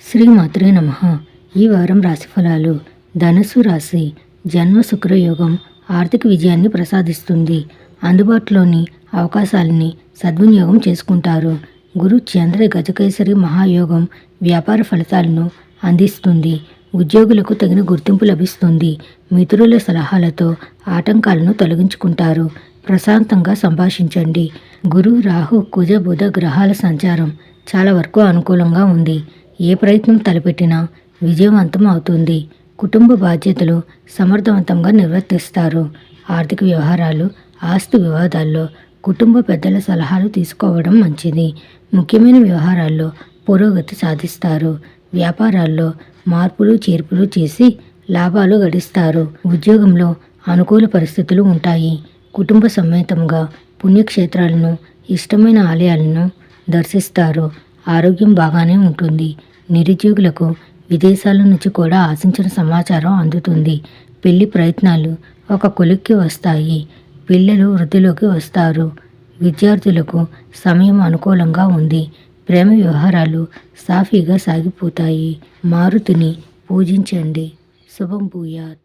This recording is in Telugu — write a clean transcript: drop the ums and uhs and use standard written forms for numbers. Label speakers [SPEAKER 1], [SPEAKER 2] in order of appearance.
[SPEAKER 1] శ్రీమాత్రే నమః. ఈ వారం రాశిఫలాలు. ధనుస్సు రాశి. జన్మ శుక్రయోగం ఆర్థిక విజయాన్ని ప్రసాదిస్తుంది. అందుబాటులోని అవకాశాలని సద్వినియోగం చేసుకుంటారు. గురు చంద్ర గజకేసరి మహాయోగం వ్యాపార ఫలితాలను అందిస్తుంది. ఉద్యోగులకు తగిన గుర్తింపు లభిస్తుంది. మిత్రుల సలహాలతో ఆటంకాలను తొలగించుకుంటారు. ప్రశాంతంగా సంభాషించండి. గురు రాహు కుజ బుధ గ్రహాల సంచారం చాలా వరకు అనుకూలంగా ఉంది. ఏ ప్రయత్నం తలపెట్టినా విజయవంతం అవుతుంది. కుటుంబ బాధ్యతలు సమర్థవంతంగా నిర్వర్తిస్తారు. ఆర్థిక వ్యవహారాలు, ఆస్తి వివాదాల్లో కుటుంబ పెద్దల సలహాలు తీసుకోవడం మంచిది. ముఖ్యమైన వ్యవహారాల్లో పురోగతి సాధిస్తారు. వ్యాపారాల్లో మార్పులు చేర్పులు చేసి లాభాలు గడిస్తారు. ఉద్యోగంలో అనుకూల పరిస్థితులు ఉంటాయి. కుటుంబ సమేతంగా పుణ్యక్షేత్రాలను, ఇష్టమైన ఆలయాలను దర్శిస్తారు. ఆరోగ్యం బాగానే ఉంటుంది. నిరుద్యోగులకు విదేశాల నుంచి కూడా ఆశించిన సమాచారం అందుతుంది. పెళ్లి ప్రయత్నాలు ఒక కొలిక్కి వస్తాయి. పిల్లలు వృద్ధిలోకి వస్తారు. విద్యార్థులకు సమయం అనుకూలంగా ఉంది. ప్రేమ వ్యవహారాలు సాఫీగా సాగిపోతాయి. మారుతిని పూజించండి. శుభం భూయాత్.